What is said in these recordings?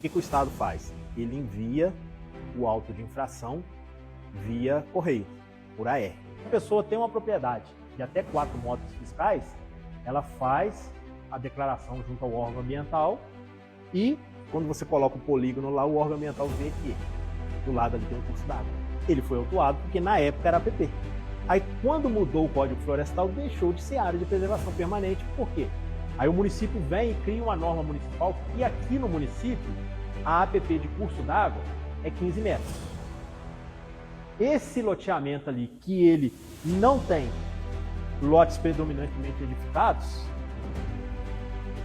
O que o Estado faz? Ele envia o auto de infração via correio, por AR. A pessoa tem uma propriedade de até 4 motos fiscais, ela faz a declaração junto ao órgão ambiental e, quando você coloca o polígono lá, o órgão ambiental vê que do lado ali tem um curso d'água. Ele foi autuado porque na época era APP. Aí, quando mudou o Código Florestal, deixou de ser área de preservação permanente. Por quê? Aí o município vem e cria uma norma municipal e aqui no município a APP de curso d'água é 15 metros. Esse loteamento ali, que ele não tem lotes predominantemente edificados,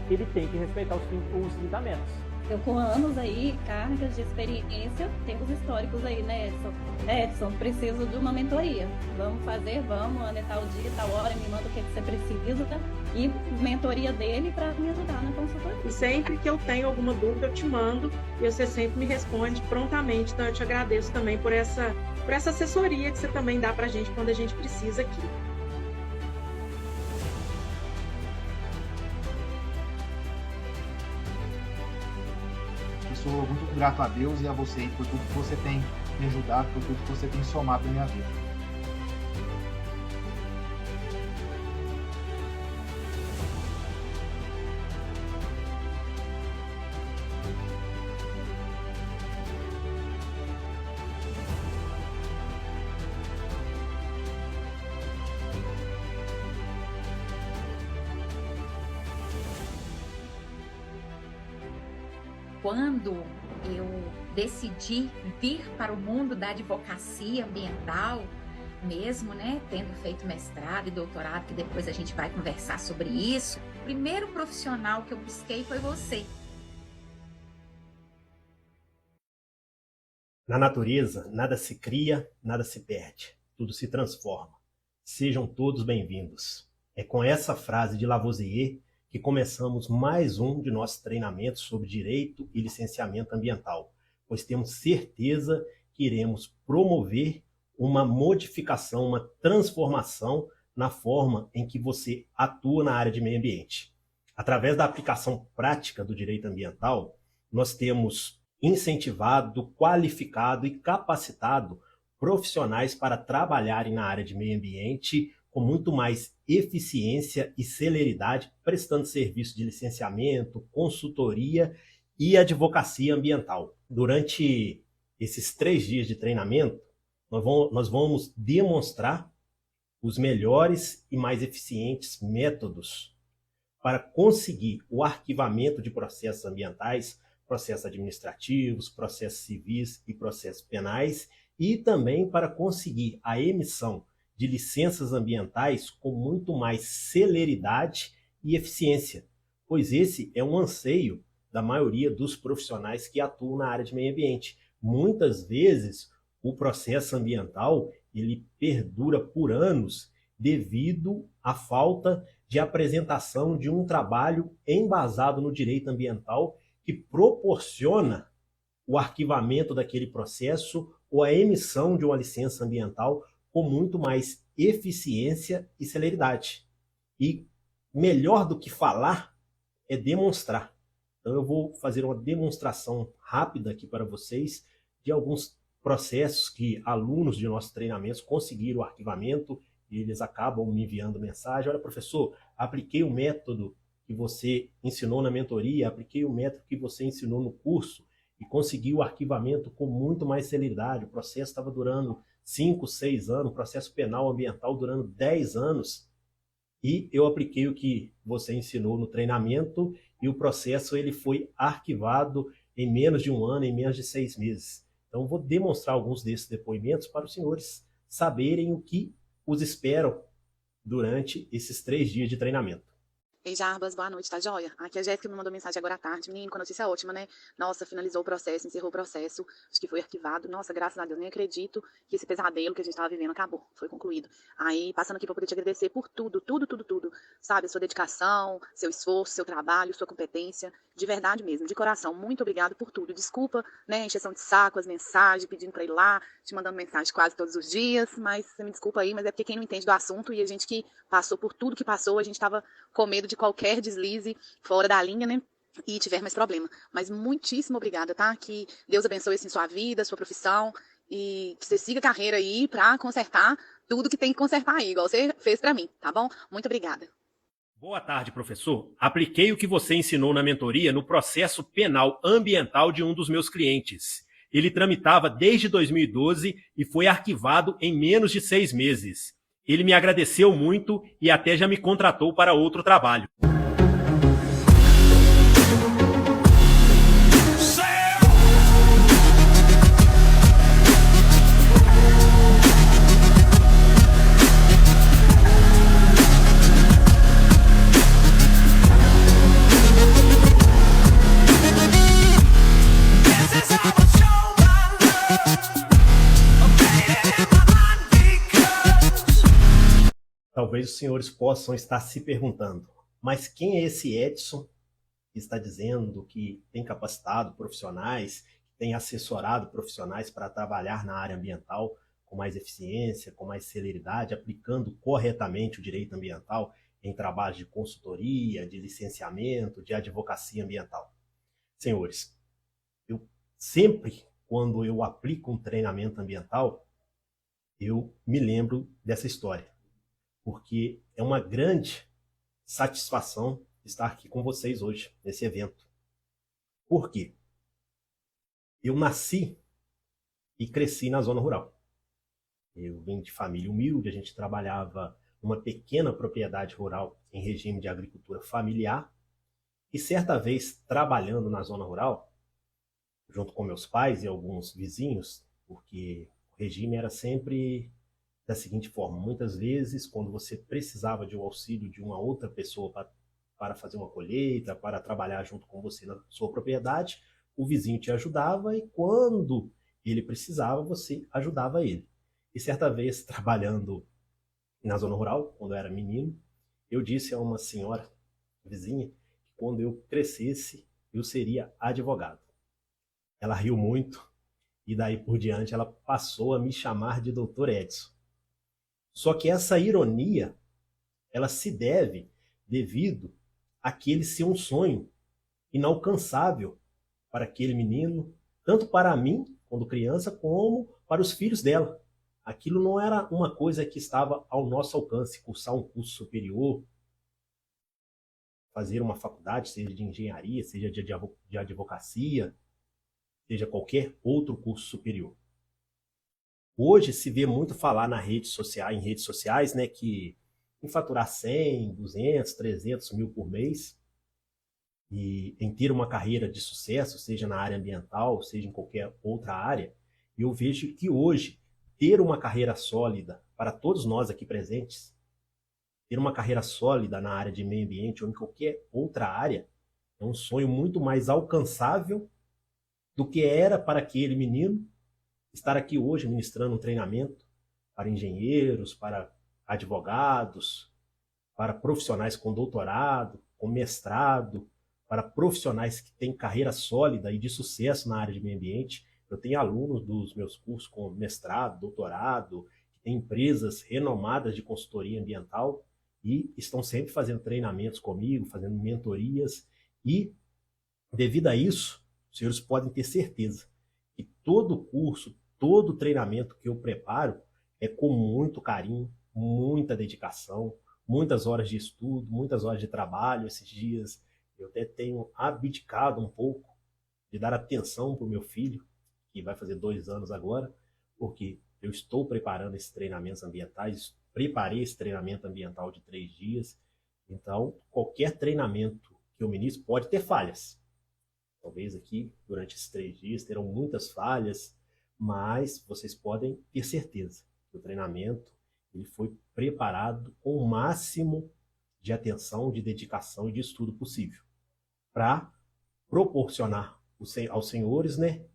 ele tem que respeitar os 30 metros. Eu com anos aí, cargas de experiência, temos históricos aí, né, Edson? Edson, preciso de uma mentoria. Vamos fazer, vamos, é tal dia, tal hora, me manda o que você precisa, tá? E mentoria dele para me ajudar na consultoria. E sempre que eu tenho alguma dúvida, eu te mando e você sempre me responde prontamente. Então eu te agradeço também por essa assessoria que você também dá pra gente quando a gente precisa aqui. Sou muito grato a Deus e a você por tudo que você tem me ajudado, por tudo que você tem somado na minha vida. Quando eu decidi vir para o mundo da advocacia ambiental, mesmo, né, tendo feito mestrado e doutorado, que depois a gente vai conversar sobre isso, o primeiro profissional que eu busquei foi você. Na natureza, nada se cria, nada se perde, tudo se transforma. Sejam todos bem-vindos. É com essa frase de Lavoisier que começamos mais um de nossos treinamentos sobre direito e licenciamento ambiental, pois temos certeza que iremos promover uma modificação, uma transformação na forma em que você atua na área de meio ambiente. Através da aplicação prática do direito ambiental, nós temos incentivado, qualificado e capacitado profissionais para trabalharem na área de meio ambiente com muito mais eficiência e celeridade, prestando serviço de licenciamento, consultoria e advocacia ambiental. Durante esses 3 dias de treinamento, nós vamos demonstrar os melhores e mais eficientes métodos para conseguir o arquivamento de processos ambientais, processos administrativos, processos civis e processos penais, e também para conseguir a emissão de licenças ambientais com muito mais celeridade e eficiência, pois esse é um anseio da maioria dos profissionais que atuam na área de meio ambiente. Muitas vezes o processo ambiental ele perdura por anos devido à falta de apresentação de um trabalho embasado no direito ambiental que proporciona o arquivamento daquele processo ou a emissão de uma licença ambiental com muito mais eficiência e celeridade. E melhor do que falar é demonstrar. Então eu vou fazer uma demonstração rápida aqui para vocês de alguns processos que alunos de nossos treinamentos conseguiram o arquivamento e eles acabam me enviando mensagem. Olha, professor, apliquei o método que você ensinou na mentoria, apliquei o método que você ensinou no curso e consegui o arquivamento com muito mais celeridade. O processo estava durando 5, 6 anos, processo penal ambiental durando 10 anos, e eu apliquei o que você ensinou no treinamento e o processo ele foi arquivado em menos de 1 ano, em menos de 6 meses. Então vou demonstrar alguns desses depoimentos para os senhores saberem o que os esperam durante esses 3 dias de treinamento. Ei, Jarbas, boa noite, tá joia? Aqui a Jéssica me mandou mensagem agora à tarde. Menino, com a notícia ótima, né? Nossa, finalizou o processo, encerrou o processo, acho que foi arquivado. Nossa, graças a Deus, nem acredito que esse pesadelo que a gente tava vivendo acabou, foi concluído. Aí, passando aqui pra poder te agradecer por tudo, sabe? A sua dedicação, seu esforço, seu trabalho, sua competência, de verdade mesmo, de coração. Muito obrigado por tudo. Desculpa, né, a encheção de saco, as mensagens, pedindo pra ir lá, te mandando mensagem quase todos os dias, mas você me desculpa aí, mas é porque quem não entende do assunto e a gente que passou por tudo que passou, a gente tava com medo de qualquer deslize fora da linha, né? e tiver mais problema. Mas muitíssimo obrigada, tá? Que Deus abençoe assim, sua vida, sua profissão e que você siga a carreira aí pra consertar tudo que tem que consertar aí, igual você fez pra mim, tá bom? Muito obrigada. Boa tarde, professor. Apliquei o que você ensinou na mentoria no processo penal ambiental de um dos meus clientes. Ele tramitava desde 2012 e foi arquivado em menos de 6 meses. Ele me agradeceu muito e até já me contratou para outro trabalho. Talvez os senhores possam estar se perguntando, mas quem é esse Edson que está dizendo que tem capacitado profissionais, que tem assessorado profissionais para trabalhar na área ambiental com mais eficiência, com mais celeridade, aplicando corretamente o direito ambiental em trabalhos de consultoria, de licenciamento, de advocacia ambiental? Senhores, eu sempre, quando eu aplico um treinamento ambiental, eu me lembro dessa história, porque é uma grande satisfação estar aqui com vocês hoje, nesse evento. Por quê? Eu nasci e cresci na zona rural. Eu vim de família humilde, a gente trabalhava numa pequena propriedade rural em regime de agricultura familiar, e certa vez, trabalhando na zona rural, junto com meus pais e alguns vizinhos, porque o regime era sempre da seguinte forma: muitas vezes, quando você precisava de um auxílio de uma outra pessoa para fazer uma colheita, para trabalhar junto com você na sua propriedade, o vizinho te ajudava e quando ele precisava, você ajudava ele. E certa vez, trabalhando na zona rural, quando eu era menino, eu disse a uma senhora vizinha que quando eu crescesse, eu seria advogado. Ela riu muito e daí por diante ela passou a me chamar de Dr. Edson. Só que essa ironia, ela se deve devido àquele ser um sonho inalcançável para aquele menino, tanto para mim, quando criança, como para os filhos dela. Aquilo não era uma coisa que estava ao nosso alcance, cursar um curso superior, fazer uma faculdade, seja de engenharia, seja de advocacia, seja qualquer outro curso superior. Hoje se vê muito falar em redes sociais, né, que em faturar 100, 200, 300 mil por mês e em ter uma carreira de sucesso, seja na área ambiental, seja em qualquer outra área, eu vejo que hoje ter uma carreira sólida para todos nós aqui presentes, ter uma carreira sólida na área de meio ambiente ou em qualquer outra área, é um sonho muito mais alcançável do que era para aquele menino estar aqui hoje ministrando um treinamento para engenheiros, para advogados, para profissionais com doutorado, com mestrado, para profissionais que têm carreira sólida e de sucesso na área de meio ambiente. Eu tenho alunos dos meus cursos com mestrado, doutorado, que têm empresas renomadas de consultoria ambiental e estão sempre fazendo treinamentos comigo, fazendo mentorias. E, devido a isso, os senhores podem ter certeza que todo curso, todo treinamento que eu preparo é com muito carinho, muita dedicação, muitas horas de estudo, muitas horas de trabalho. Esses dias eu até tenho abdicado um pouco de dar atenção para o meu filho, que vai fazer 2 anos agora, porque eu estou preparando esses treinamentos ambientais, preparei esse treinamento ambiental de 3 dias. Então, qualquer treinamento que eu ministro pode ter falhas. Talvez aqui, durante esses 3 dias, terão muitas falhas, mas vocês podem ter certeza que o treinamento ele foi preparado com o máximo de atenção, de dedicação e de estudo possível, para proporcionar aos senhores, né,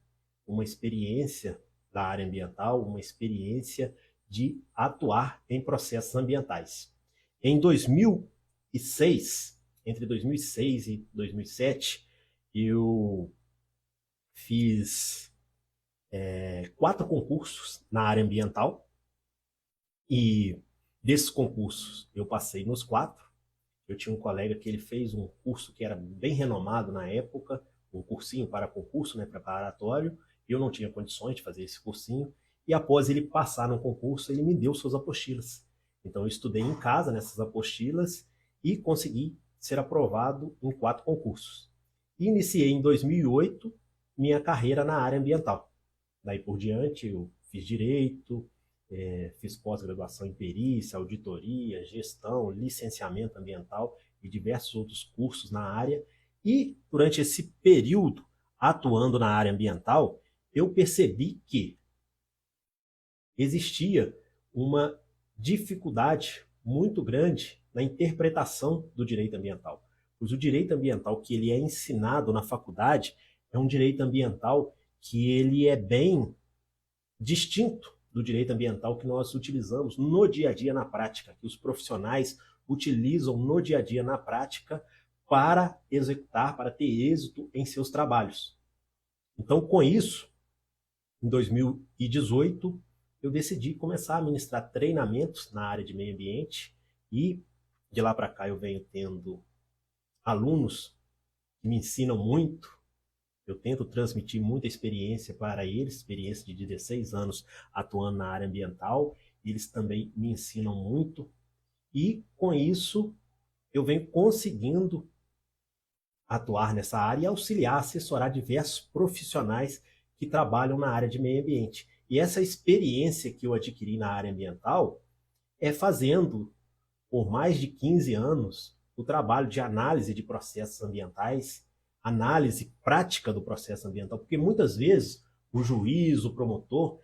uma experiência da área ambiental, uma experiência de atuar em processos ambientais. Em 2006, entre 2006 e 2007, eu fiz 4 concursos na área ambiental e desses concursos eu passei nos 4. Eu tinha um colega que ele fez um curso que era bem renomado na época, um cursinho para concurso, né, preparatório. Eu não tinha condições de fazer esse cursinho. E após ele passar no concurso, ele me deu suas apostilas. Então eu estudei em casa nessas apostilas e consegui ser aprovado em 4 concursos. Iniciei em 2008 minha carreira na área ambiental. Daí por diante eu fiz direito, fiz pós-graduação em perícia, auditoria, gestão, licenciamento ambiental e diversos outros cursos na área. E durante esse período atuando na área ambiental, eu percebi que existia uma dificuldade muito grande na interpretação do direito ambiental. Pois o direito ambiental que ele é ensinado na faculdade é um direito ambiental que ele é bem distinto do direito ambiental que nós utilizamos no dia a dia na prática, que os profissionais utilizam no dia a dia na prática para executar, para ter êxito em seus trabalhos. Então, com isso, em 2018, eu decidi começar a ministrar treinamentos na área de meio ambiente e de lá para cá eu venho tendo alunos que me ensinam muito. Eu tento transmitir muita experiência para eles, experiência de 16 anos atuando na área ambiental. Eles também me ensinam muito. E com isso eu venho conseguindo atuar nessa área e auxiliar, assessorar diversos profissionais que trabalham na área de meio ambiente. E essa experiência que eu adquiri na área ambiental é fazendo, por mais de 15 anos, o trabalho de análise de processos ambientais, análise prática do processo ambiental, porque muitas vezes o juiz, o promotor,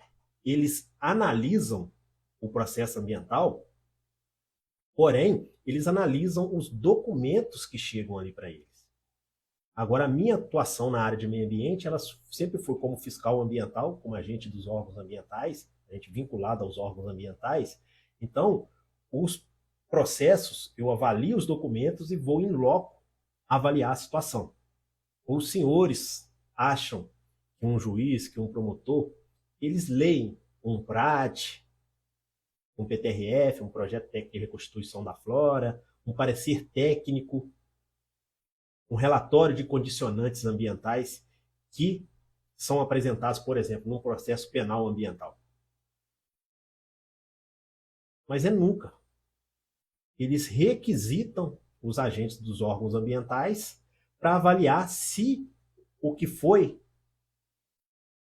eles analisam o processo ambiental, porém, eles analisam os documentos que chegam ali para eles. Agora, a minha atuação na área de meio ambiente, ela sempre foi como fiscal ambiental, como agente dos órgãos ambientais, agente vinculado aos órgãos ambientais. Então, os processos, eu avalio os documentos e vou em loco avaliar a situação. Os senhores acham que um juiz, que um promotor, eles leem um PRAD, um PTRF, um projeto técnico de reconstituição da flora, um parecer técnico, um relatório de condicionantes ambientais que são apresentados, por exemplo, num processo penal ambiental. Mas nunca. Eles requisitam os agentes dos órgãos ambientais para avaliar se o que foi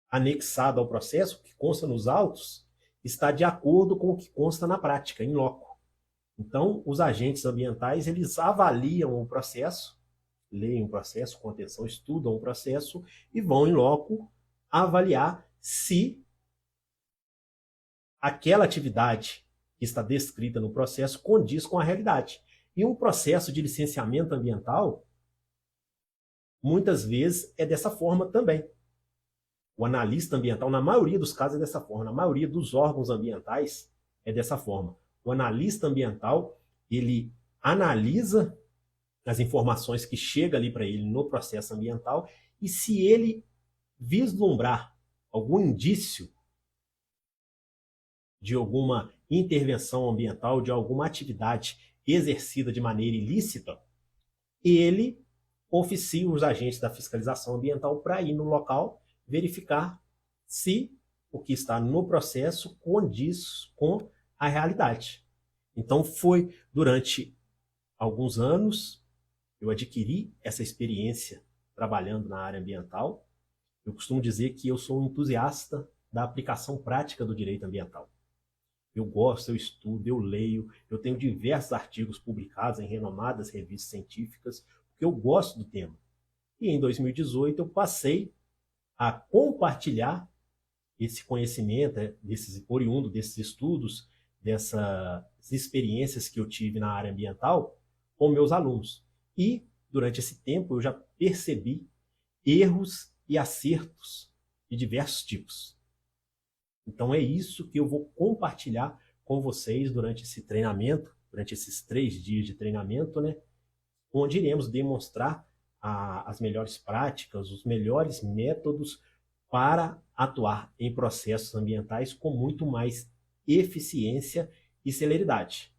anexado ao processo, o que consta nos autos, está de acordo com o que consta na prática, em loco. Então, os agentes ambientais, eles avaliam o processo, leem o processo com atenção, estudam o processo e vão em loco avaliar se aquela atividade que está descrita no processo condiz com a realidade. E um processo de licenciamento ambiental, muitas vezes, é dessa forma também. O analista ambiental, na maioria dos casos, é dessa forma. Na maioria dos órgãos ambientais, é dessa forma. O analista ambiental, ele analisa as informações que chegam ali para ele no processo ambiental e se ele vislumbrar algum indício de alguma intervenção ambiental, de alguma atividade exercida de maneira ilícita, ele oficia os agentes da fiscalização ambiental para ir no local verificar se o que está no processo condiz com a realidade. Então foi durante alguns anos eu adquiri essa experiência trabalhando na área ambiental. Eu costumo dizer que eu sou um entusiasta da aplicação prática do direito ambiental. Eu gosto, eu estudo, eu leio, eu tenho diversos artigos publicados em renomadas revistas científicas, porque eu gosto do tema. E em 2018 eu passei a compartilhar esse conhecimento, oriundo desses estudos, dessas experiências que eu tive na área ambiental com meus alunos. E, durante esse tempo, eu já percebi erros e acertos de diversos tipos. Então, é isso que eu vou compartilhar com vocês durante esse treinamento, durante esses 3 dias de treinamento, né? Onde iremos demonstrar as melhores práticas, os melhores métodos para atuar em processos ambientais com muito mais eficiência e celeridade.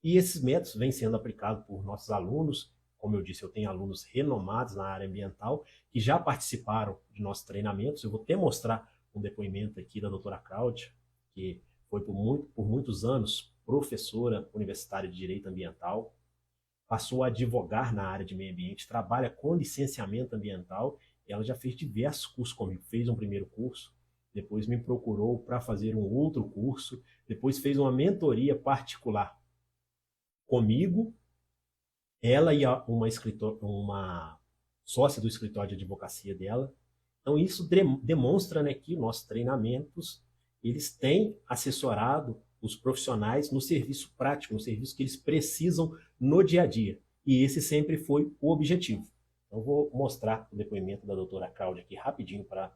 E esses métodos vêm sendo aplicados por nossos alunos. Como eu disse, eu tenho alunos renomados na área ambiental que já participaram de nossos treinamentos. Eu vou até mostrar um depoimento aqui da doutora Cláudia, que foi por muitos anos professora universitária de Direito Ambiental, passou a advogar na área de meio ambiente, trabalha com licenciamento ambiental, e ela já fez diversos cursos comigo. Fez um primeiro curso, depois me procurou para fazer um outro curso, depois fez uma mentoria particular comigo, ela e uma sócia do escritório de advocacia dela. Então isso demonstra, né, que nossos treinamentos, eles têm assessorado os profissionais no serviço prático, no serviço que eles precisam no dia a dia. E esse sempre foi o objetivo. Então vou mostrar o depoimento da doutora Cláudia aqui rapidinho para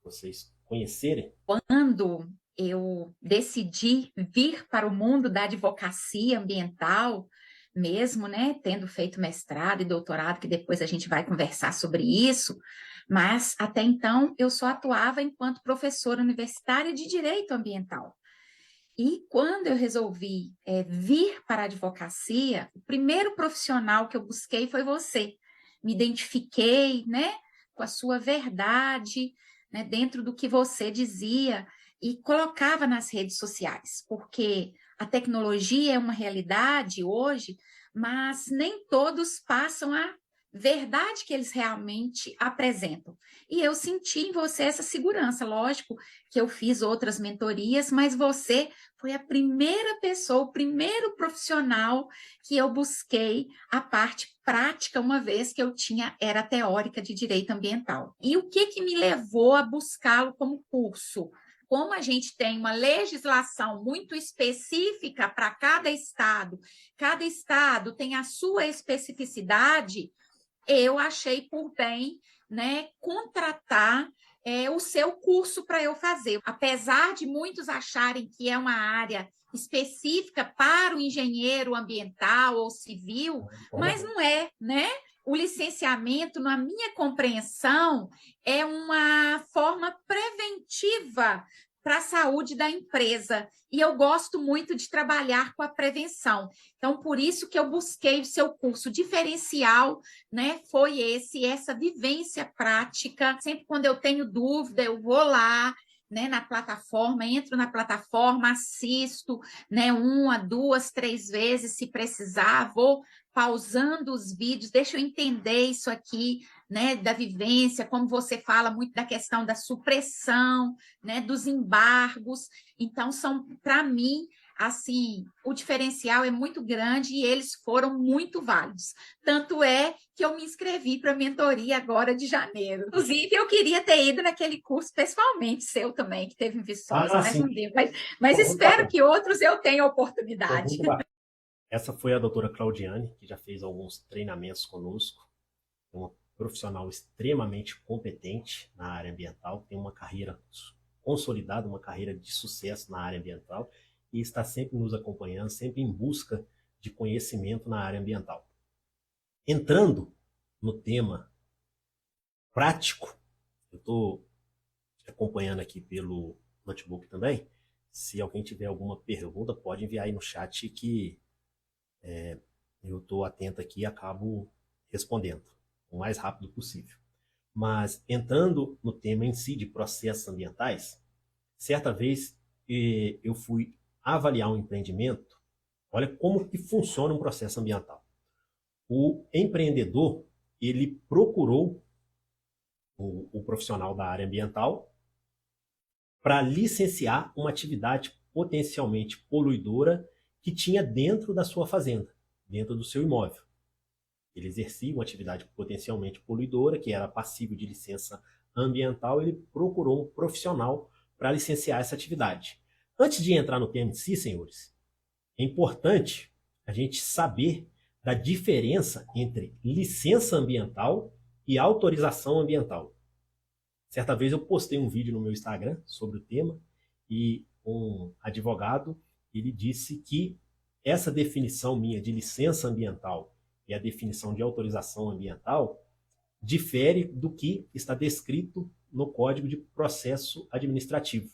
vocês conhecerem. Quando eu decidi vir para o mundo da advocacia ambiental, mesmo, né, tendo feito mestrado e doutorado, que depois a gente vai conversar sobre isso, mas até então eu só atuava enquanto professora universitária de direito ambiental. E quando eu resolvi vir para a advocacia, o primeiro profissional que eu busquei foi você. Me identifiquei, né, com a sua verdade, né, dentro do que você dizia e colocava nas redes sociais, porque a tecnologia é uma realidade hoje, mas nem todos passam a verdade que eles realmente apresentam. E eu senti em você essa segurança. Lógico que eu fiz outras mentorias, mas você foi a primeira pessoa, o primeiro profissional que eu busquei a parte prática, uma vez que eu era teórica de direito ambiental. E o que me levou a buscá-lo como curso? Como a gente tem uma legislação muito específica para cada estado tem a sua especificidade, eu achei por bem, né, contratar o seu curso para eu fazer. Apesar de muitos acharem que é uma área específica para o engenheiro ambiental ou civil, mas não é, né? O licenciamento, na minha compreensão, é uma forma preventiva para a saúde da empresa. E eu gosto muito de trabalhar com a prevenção. Então, por isso que eu busquei o seu curso diferencial, né? Foi essa vivência prática. Sempre quando eu tenho dúvida, eu vou lá, né, na plataforma, entro na plataforma, assisto, né, 1, 2, 3 vezes, se precisar, vou pausando os vídeos, deixa eu entender isso aqui, né, da vivência, como você fala muito da questão da supressão, né, dos embargos. Então, para mim, assim, o diferencial é muito grande e eles foram muito válidos. Tanto é que eu me inscrevi para a mentoria agora de janeiro. Inclusive, eu queria ter ido naquele curso pessoalmente seu também, que teve em Viçosa, mas não deu. Mas espero que outros eu tenha oportunidade. Essa foi a doutora Claudiane, que já fez alguns treinamentos conosco. É uma profissional extremamente competente na área ambiental, tem uma carreira consolidada, uma carreira de sucesso na área ambiental e está sempre nos acompanhando, sempre em busca de conhecimento na área ambiental. Entrando no tema prático, eu estou acompanhando aqui pelo notebook também. Se alguém tiver alguma pergunta, pode enviar aí no chat que eu estou atento aqui e acabo respondendo o mais rápido possível. Mas entrando no tema em si de processos ambientais, certa vez eu fui avaliar um empreendimento. Olha como que funciona um processo ambiental. O empreendedor, ele procurou o profissional da área ambiental para licenciar uma atividade potencialmente poluidora que tinha dentro da sua fazenda, dentro do seu imóvel. Ele exercia uma atividade potencialmente poluidora, que era passível de licença ambiental, ele procurou um profissional para licenciar essa atividade. Antes de entrar no tema em si, senhores, é importante a gente saber da diferença entre licença ambiental e autorização ambiental. Certa vez eu postei um vídeo no meu Instagram sobre o tema e um advogado, ele disse que essa definição minha de licença ambiental e a definição de autorização ambiental difere do que está descrito no Código de Processo Administrativo.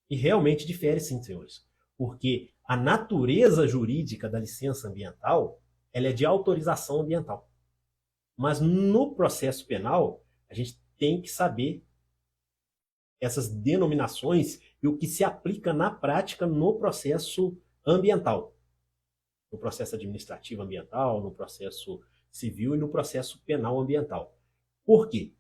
E realmente difere sim, senhores, porque a natureza jurídica da licença ambiental, ela é de autorização ambiental. Mas no processo penal, a gente tem que saber essas denominações e o que se aplica na prática no processo ambiental. No processo administrativo ambiental, no processo civil e no processo penal ambiental. Por quê?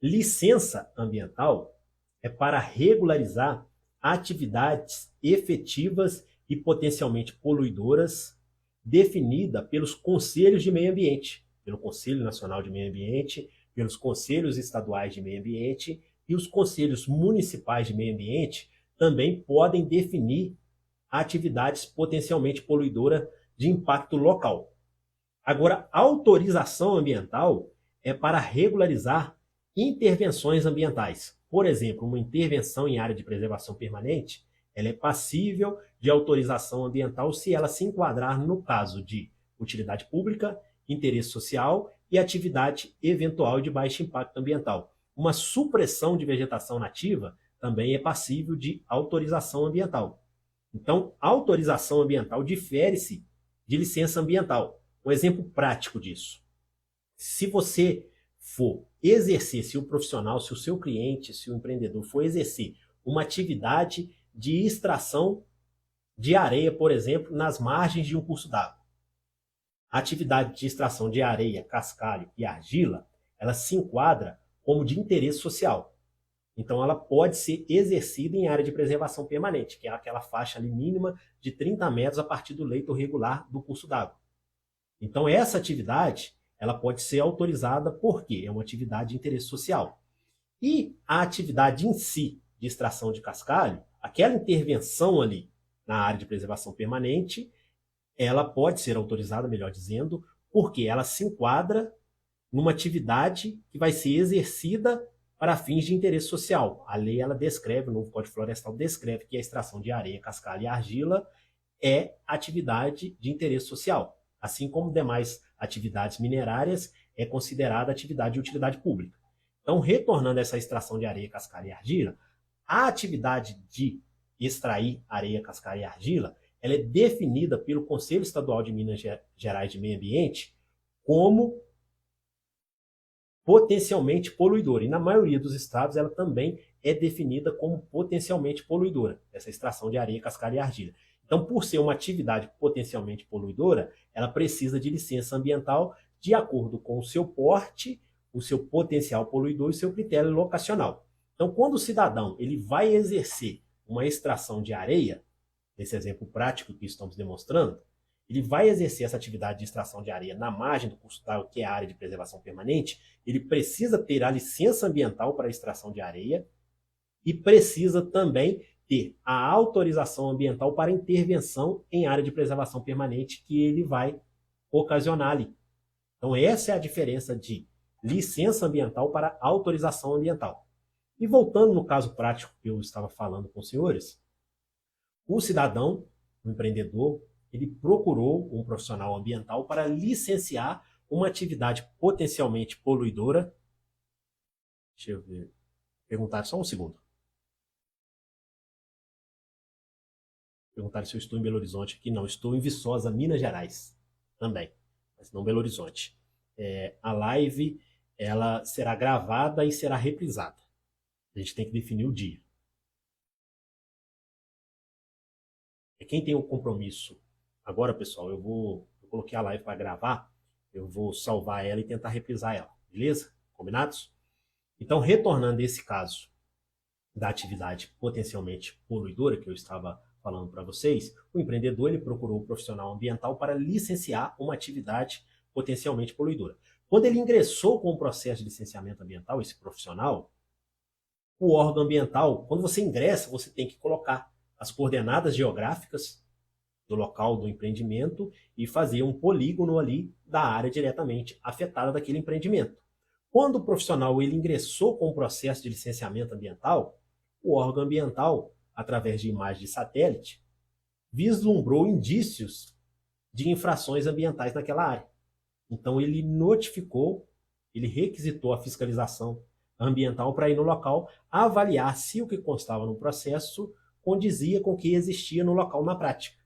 Licença ambiental é para regularizar atividades efetivas e potencialmente poluidoras definida pelos conselhos de meio ambiente, pelo Conselho Nacional de Meio Ambiente, pelos conselhos estaduais de meio ambiente e os conselhos municipais de meio ambiente também podem definir atividades potencialmente poluidoras de impacto local. Agora, a autorização ambiental é para regularizar intervenções ambientais. Por exemplo, uma intervenção em área de preservação permanente, ela é passível de autorização ambiental se ela se enquadrar no caso de utilidade pública, interesse social e atividade eventual de baixo impacto ambiental. Uma supressão de vegetação nativa também é passível de autorização ambiental. Então, a autorização ambiental difere-se de licença ambiental. Um exemplo prático disso. Se você for exercer, se o profissional, se o seu cliente, se o empreendedor for exercer uma atividade de extração de areia, por exemplo, nas margens de um curso d'água. A atividade de extração de areia, cascalho e argila, ela se enquadra como de interesse social. Então, ela pode ser exercida em área de preservação permanente, que é aquela faixa ali mínima de 30 metros a partir do leito regular do curso d'água. Então, essa atividade ela pode ser autorizada porque é uma atividade de interesse social. E a atividade em si de extração de cascalho, aquela intervenção ali na área de preservação permanente, ela pode ser autorizada, melhor dizendo, porque ela se enquadra numa atividade que vai ser exercida para fins de interesse social. A lei ela descreve, o novo Código Florestal descreve que a extração de areia, cascalho e argila é atividade de interesse social, assim como demais atividades minerárias é considerada atividade de utilidade pública. Então, retornando a essa extração de areia, cascalho e argila, a atividade de extrair areia, cascalho e argila, ela é definida pelo Conselho Estadual de Minas Gerais de Meio Ambiente como potencialmente poluidora. E na maioria dos estados ela também é definida como potencialmente poluidora, essa extração de areia, cascalho e argila. Então, por ser uma atividade potencialmente poluidora, ela precisa de licença ambiental de acordo com o seu porte, o seu potencial poluidor e o seu critério locacional. Então, quando o cidadão ele vai exercer uma extração de areia, nesse exemplo prático que estamos demonstrando, ele vai exercer essa atividade de extração de areia na margem do curso d'água, que é a área de preservação permanente, ele precisa ter a licença ambiental para a extração de areia e precisa também ter a autorização ambiental para intervenção em área de preservação permanente que ele vai ocasionar ali. Então, essa é a diferença de licença ambiental para autorização ambiental. E voltando no caso prático que eu estava falando com os senhores, o cidadão, o empreendedor, ele procurou um profissional ambiental para licenciar uma atividade potencialmente poluidora. Deixa eu ver. Perguntar só um segundo. Perguntaram se eu estou em Belo Horizonte aqui. Não, estou em Viçosa, Minas Gerais. Também, mas não Belo Horizonte. A live ela será gravada e será reprisada. A gente tem que definir o dia. Quem tem um compromisso agora, pessoal, eu coloquei a live para gravar, eu vou salvar ela e tentar reprisar ela, beleza? Combinados? Então, retornando a esse caso da atividade potencialmente poluidora que eu estava falando para vocês, o empreendedor ele procurou o profissional ambiental para licenciar uma atividade potencialmente poluidora. Quando ele ingressou com o processo de licenciamento ambiental, esse profissional, o órgão ambiental, quando você ingressa, você tem que colocar as coordenadas geográficas do local do empreendimento e fazer um polígono ali da área diretamente afetada daquele empreendimento. Quando o profissional ele ingressou com o processo de licenciamento ambiental, o órgão ambiental, através de imagem de satélite, vislumbrou indícios de infrações ambientais naquela área. Então ele notificou, ele requisitou a fiscalização ambiental para ir no local avaliar se o que constava no processo condizia com o que existia no local na prática.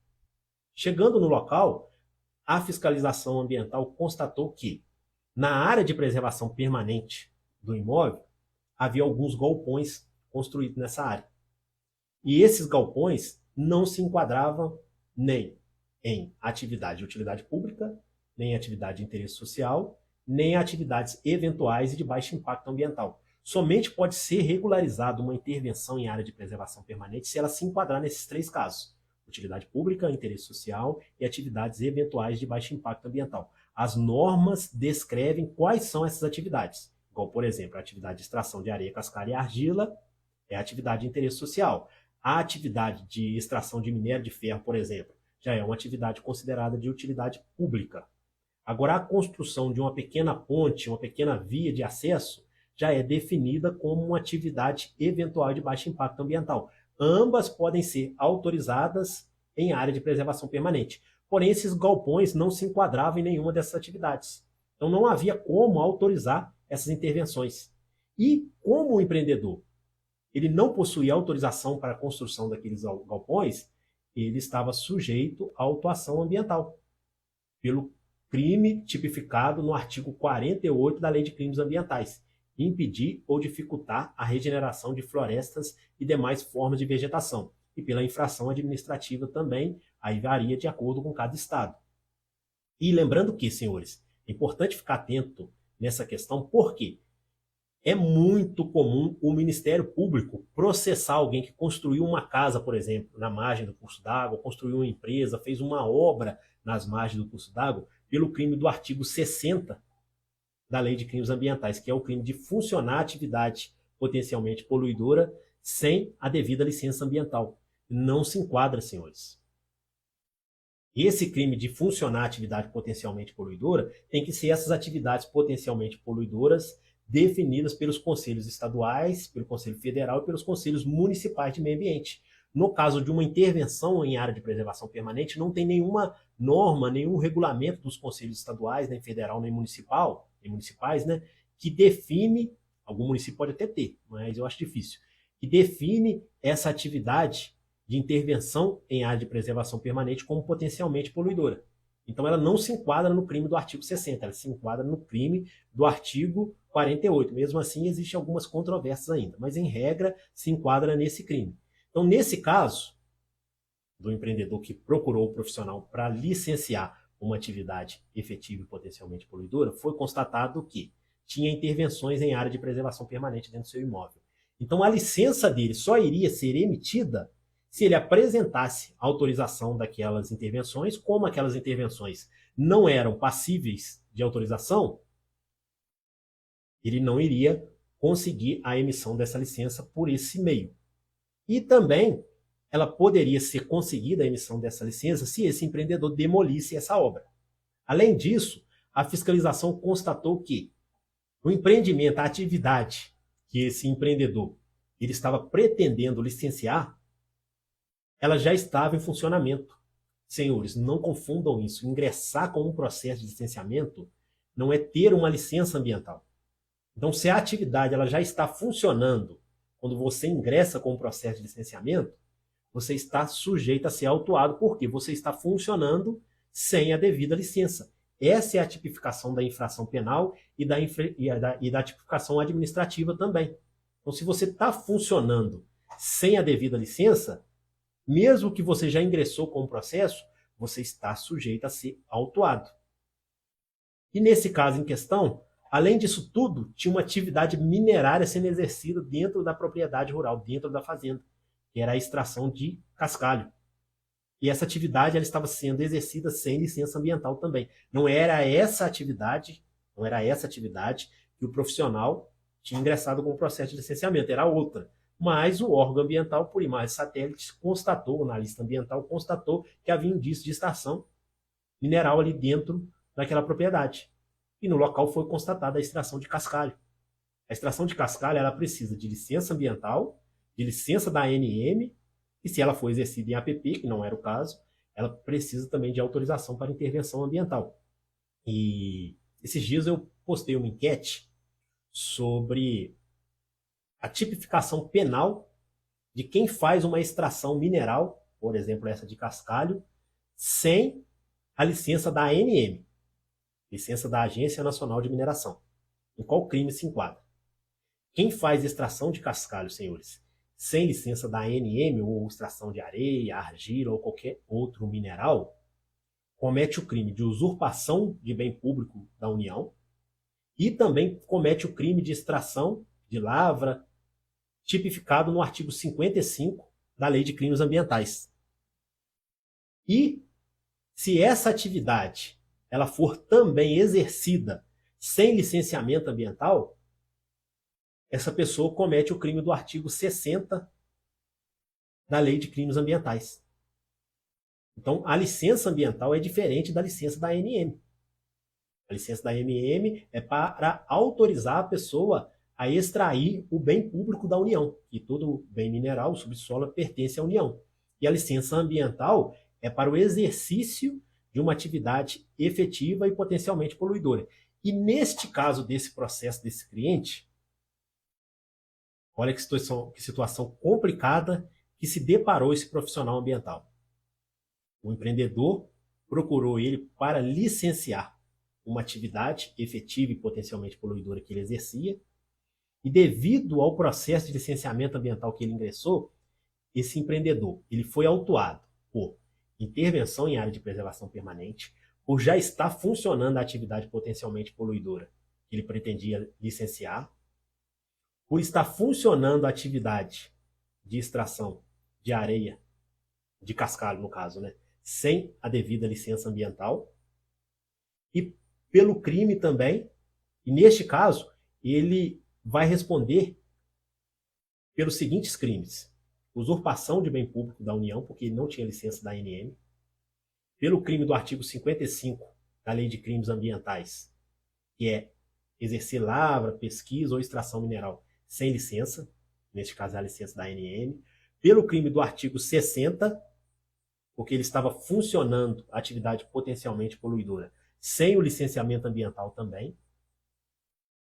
Chegando no local, a fiscalização ambiental constatou que, na área de preservação permanente do imóvel, havia alguns galpões construídos nessa área. E esses galpões não se enquadravam nem em atividade de utilidade pública, nem em atividade de interesse social, nem em atividades eventuais e de baixo impacto ambiental. Somente pode ser regularizada uma intervenção em área de preservação permanente se ela se enquadrar nesses 3 casos: utilidade pública, interesse social e atividades eventuais de baixo impacto ambiental. As normas descrevem quais são essas atividades, igual, por exemplo, a atividade de extração de areia, cascalho e argila é atividade de interesse social. A atividade de extração de minério de ferro, por exemplo, já é uma atividade considerada de utilidade pública. Agora, a construção de uma pequena ponte, uma pequena via de acesso, já é definida como uma atividade eventual de baixo impacto ambiental. Ambas podem ser autorizadas em área de preservação permanente. Porém, esses galpões não se enquadravam em nenhuma dessas atividades. Então, não havia como autorizar essas intervenções. E como o empreendedor ele não possuía autorização para a construção daqueles galpões, ele estava sujeito à autuação ambiental, pelo crime tipificado no artigo 48 da Lei de Crimes Ambientais, impedir ou dificultar a regeneração de florestas e demais formas de vegetação, e pela infração administrativa também, aí varia de acordo com cada estado. E lembrando que, senhores, é importante ficar atento nessa questão, porque é muito comum o Ministério Público processar alguém que construiu uma casa, por exemplo, na margem do curso d'água, construiu uma empresa, fez uma obra nas margens do curso d'água, pelo crime do artigo 60 da Lei de Crimes Ambientais, que é o crime de funcionar atividade potencialmente poluidora sem a devida licença ambiental. Não se enquadra, senhores. Esse crime de funcionar atividade potencialmente poluidora tem que ser essas atividades potencialmente poluidoras definidas pelos conselhos estaduais, pelo Conselho Federal e pelos conselhos municipais de meio ambiente. No caso de uma intervenção em área de preservação permanente, não tem nenhuma norma, nenhum regulamento dos conselhos estaduais, nem federal, nem municipais, né, que define, algum município pode até ter, mas eu acho difícil, que define essa atividade de intervenção em área de preservação permanente como potencialmente poluidora. Então ela não se enquadra no crime do artigo 60, ela se enquadra no crime do artigo 48. Mesmo assim, existem algumas controvérsias ainda, mas em regra se enquadra nesse crime. Então, nesse caso, do empreendedor que procurou o profissional para licenciar uma atividade efetiva e potencialmente poluidora, foi constatado que tinha intervenções em área de preservação permanente dentro do seu imóvel. Então, a licença dele só iria ser emitida se ele apresentasse autorização daquelas intervenções. Como aquelas intervenções não eram passíveis de autorização, ele não iria conseguir a emissão dessa licença por esse meio. E também ela poderia ser conseguida a emissão dessa licença se esse empreendedor demolisse essa obra. Além disso, a fiscalização constatou que o empreendimento, a atividade que esse empreendedor ele estava pretendendo licenciar, ela já estava em funcionamento. Senhores, não confundam isso. Ingressar com um processo de licenciamento não é ter uma licença ambiental. Então, se a atividade ela já está funcionando, quando você ingressa com um processo de licenciamento, você está sujeito a ser autuado, porque você está funcionando sem a devida licença. Essa é a tipificação da infração penal e da tipificação administrativa também. Então, se você está funcionando sem a devida licença, mesmo que você já ingressou com o processo, você está sujeito a ser autuado. E nesse caso em questão, além disso tudo, tinha uma atividade minerária sendo exercida dentro da propriedade rural, dentro da fazenda, que era a extração de cascalho. E essa atividade ela estava sendo exercida sem licença ambiental também. Não era essa atividade que o profissional tinha ingressado com o processo de licenciamento, era outra. Mas o órgão ambiental, por imagem satélite, constatou, o analista ambiental constatou que havia indício de extração mineral ali dentro daquela propriedade. E no local foi constatada a extração de cascalho. A extração de cascalho ela precisa de licença ambiental, de licença da ANM, e se ela for exercida em APP, que não era o caso, ela precisa também de autorização para intervenção ambiental. E esses dias eu postei uma enquete sobre a tipificação penal de quem faz uma extração mineral, por exemplo, essa de cascalho, sem a licença da ANM, licença da Agência Nacional de Mineração. Em qual crime se enquadra? Quem faz extração de cascalho, senhores, sem licença da ANM ou extração de areia, argila ou qualquer outro mineral, comete o crime de usurpação de bem público da União e também comete o crime de extração de lavra, tipificado no artigo 55 da Lei de Crimes Ambientais. E se essa atividade ela for também exercida sem licenciamento ambiental, essa pessoa comete o crime do artigo 60 da Lei de Crimes Ambientais. Então, a licença ambiental é diferente da licença da ANM. A licença da ANM é para autorizar a pessoa a extrair o bem público da União, e todo bem mineral, o subsolo, pertence à União. E a licença ambiental é para o exercício de uma atividade efetiva e potencialmente poluidora. E neste caso desse processo desse cliente, olha que situação complicada que se deparou esse profissional ambiental. O empreendedor procurou ele para licenciar uma atividade efetiva e potencialmente poluidora que ele exercia, e devido ao processo de licenciamento ambiental que ele ingressou, esse empreendedor ele foi autuado por intervenção em área de preservação permanente, por já estar funcionando a atividade potencialmente poluidora que ele pretendia licenciar, por estar funcionando a atividade de extração de areia, de cascalho no caso, né, sem a devida licença ambiental, e pelo crime também, e neste caso, ele vai responder pelos seguintes crimes: usurpação de bem público da União, porque ele não tinha licença da ANM, pelo crime do artigo 55 da Lei de Crimes Ambientais, que é exercer lavra, pesquisa ou extração mineral sem licença, neste caso é a licença da ANM, pelo crime do artigo 60, porque ele estava funcionando a atividade potencialmente poluidora sem o licenciamento ambiental também,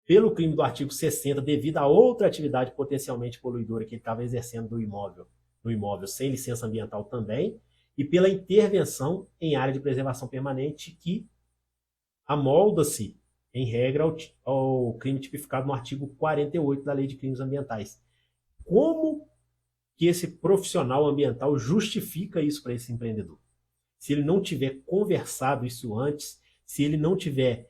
pelo crime do artigo 60, devido a outra atividade potencialmente poluidora que ele estava exercendo no imóvel sem licença ambiental também, e pela intervenção em área de preservação permanente que amolda-se, em regra, ao crime tipificado no artigo 48 da Lei de Crimes Ambientais. Como que esse profissional ambiental justifica isso para esse empreendedor? Se ele não tiver conversado isso antes, se ele não tiver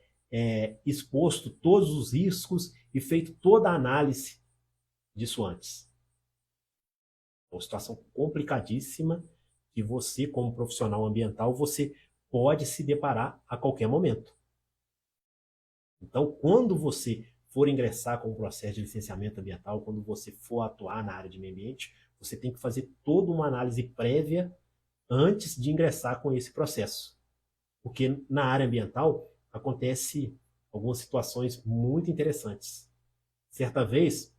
exposto todos os riscos e feito toda a análise disso antes. É uma situação complicadíssima que você, como profissional ambiental, você pode se deparar a qualquer momento. Então, quando você for ingressar com o processo de licenciamento ambiental, quando você for atuar na área de meio ambiente, você tem que fazer toda uma análise prévia antes de ingressar com esse processo. Porque na área ambiental acontece algumas situações muito interessantes. Certa vez,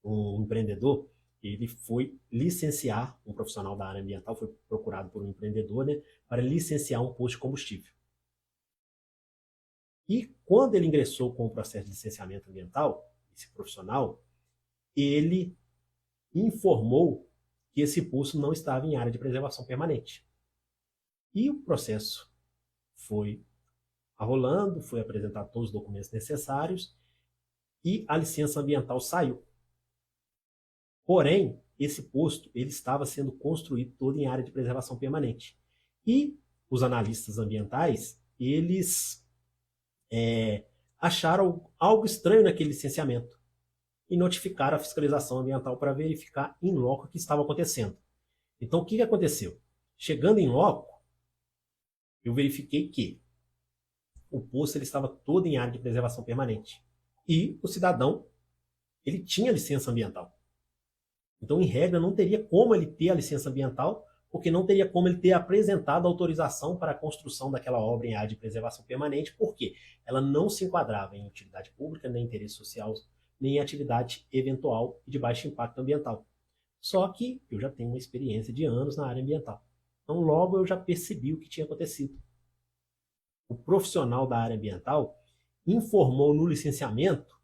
um empreendedor, ele foi licenciar, um profissional da área ambiental foi procurado por um empreendedor, né, para licenciar um posto de combustível. E quando ele ingressou com o processo de licenciamento ambiental, esse profissional, ele informou que esse posto não estava em área de preservação permanente. E o processo foi rolando, foi apresentado todos os documentos necessários e a licença ambiental saiu. Porém, esse posto ele estava sendo construído todo em área de preservação permanente. E os analistas ambientais, eles acharam algo estranho naquele licenciamento e notificaram a fiscalização ambiental para verificar em loco o que estava acontecendo. Então, o que aconteceu? Chegando em loco, eu verifiquei que o posto ele estava todo em área de preservação permanente. E o cidadão ele tinha licença ambiental. Então, em regra, não teria como ele ter a licença ambiental, porque não teria como ele ter apresentado a autorização para a construção daquela obra em área de preservação permanente, porque ela não se enquadrava em utilidade pública, nem interesse social, nem em atividade eventual e de baixo impacto ambiental. Só que eu já tenho uma experiência de anos na área ambiental. Então, logo eu já percebi o que tinha acontecido. O profissional da área ambiental informou no licenciamento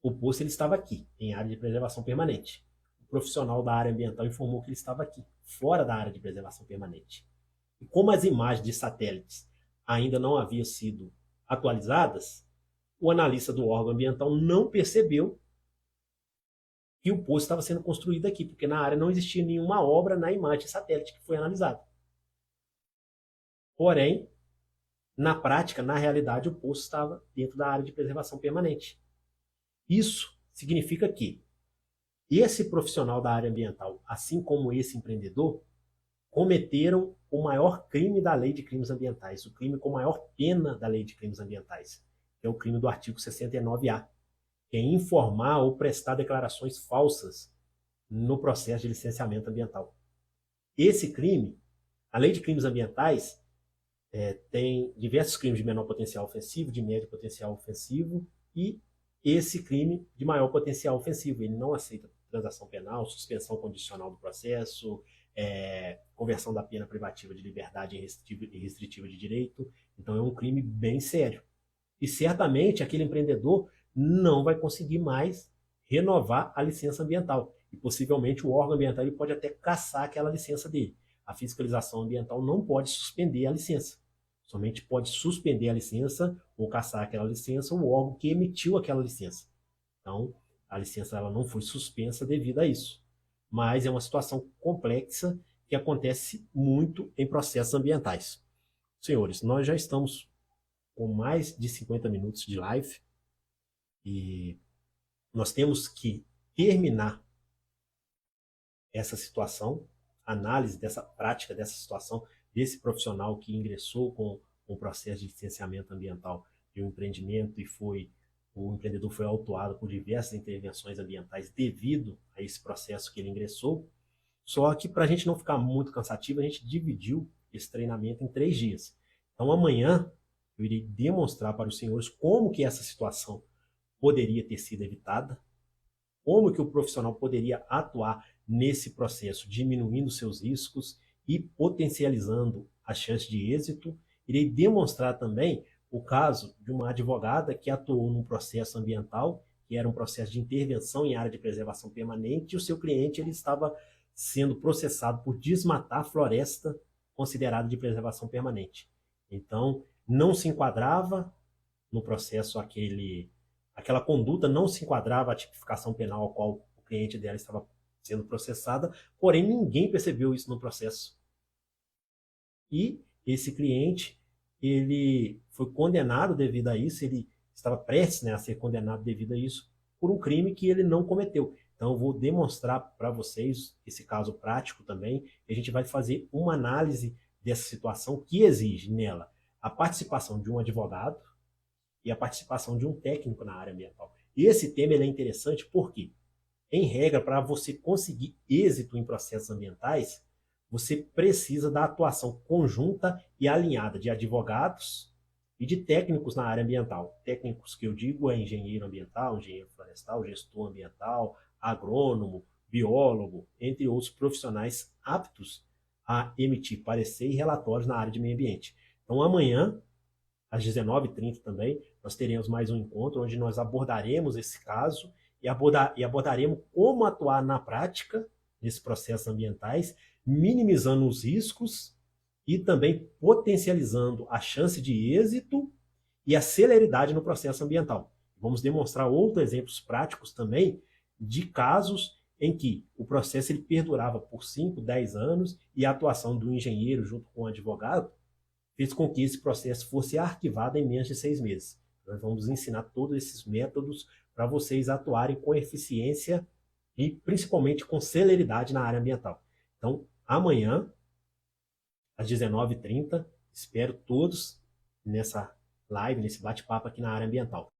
o posto ele estava aqui, em área de preservação permanente. O profissional da área ambiental informou que ele estava aqui, fora da área de preservação permanente. E como as imagens de satélites ainda não haviam sido atualizadas, o analista do órgão ambiental não percebeu que o poço estava sendo construído aqui, porque na área não existia nenhuma obra na imagem de satélite que foi analisada. Porém, na prática, na realidade, o poço estava dentro da área de preservação permanente. Isso significa que esse profissional da área ambiental, assim como esse empreendedor, cometeram o maior crime da Lei de Crimes Ambientais, o crime com maior pena da Lei de Crimes Ambientais, que é o crime do artigo 69A, que é informar ou prestar declarações falsas no processo de licenciamento ambiental. Esse crime, a Lei de Crimes Ambientais, tem diversos crimes de menor potencial ofensivo, de médio potencial ofensivo e esse crime de maior potencial ofensivo. Ele não aceita transação penal, suspensão condicional do processo, conversão da pena privativa de liberdade e restritiva de direito. Então é um crime bem sério. E certamente aquele empreendedor não vai conseguir mais renovar a licença ambiental. E possivelmente o órgão ambiental ele pode até cassar aquela licença dele. A fiscalização ambiental não pode suspender a licença. Somente pode suspender a licença ou cassar aquela licença o órgão que emitiu aquela licença. Então, a licença ela não foi suspensa devido a isso. Mas é uma situação complexa que acontece muito em processos ambientais. Senhores, nós já estamos com mais de 50 minutos de live e nós temos que terminar essa situação, análise dessa prática, dessa situação, desse profissional que ingressou com o processo de licenciamento ambiental de um empreendimento e o empreendedor foi autuado por diversas intervenções ambientais devido a esse processo que ele ingressou. Só que para a gente não ficar muito cansativo, a gente dividiu esse treinamento em 3 dias. Então amanhã eu irei demonstrar para os senhores como que essa situação poderia ter sido evitada, como que o profissional poderia atuar nesse processo, diminuindo seus riscos e potencializando a chance de êxito. Irei demonstrar também o caso de uma advogada que atuou num processo ambiental, que era um processo de intervenção em área de preservação permanente, e o seu cliente ele estava sendo processado por desmatar floresta considerada de preservação permanente. Então, não se enquadrava no processo aquela conduta não se enquadrava à tipificação penal ao qual o cliente dela estava sendo processada, porém ninguém percebeu isso no processo. E esse cliente, ele foi condenado devido a isso, ele estava prestes, a ser condenado devido a isso, por um crime que ele não cometeu. Então eu vou demonstrar para vocês esse caso prático também, e a gente vai fazer uma análise dessa situação que exige nela a participação de um advogado e a participação de um técnico na área ambiental. E esse tema ele é interessante porque, em regra, para você conseguir êxito em processos ambientais, você precisa da atuação conjunta e alinhada de advogados e de técnicos na área ambiental. Técnicos que eu digo é engenheiro ambiental, engenheiro florestal, gestor ambiental, agrônomo, biólogo, entre outros profissionais aptos a emitir parecer e relatórios na área de meio ambiente. Então amanhã, às 19h30 também, nós teremos mais um encontro onde nós abordaremos esse caso e abordaremos como atuar na prática nesses processos ambientais, minimizando os riscos e também potencializando a chance de êxito e a celeridade no processo ambiental. Vamos demonstrar outros exemplos práticos também de casos em que o processo ele perdurava por 5, 10 anos e a atuação do engenheiro junto com o advogado fez com que esse processo fosse arquivado em menos de 6 meses. Nós vamos ensinar todos esses métodos para vocês atuarem com eficiência e principalmente com celeridade na área ambiental. Então, amanhã, às 19h30, espero todos nessa live, nesse bate-papo aqui na área ambiental.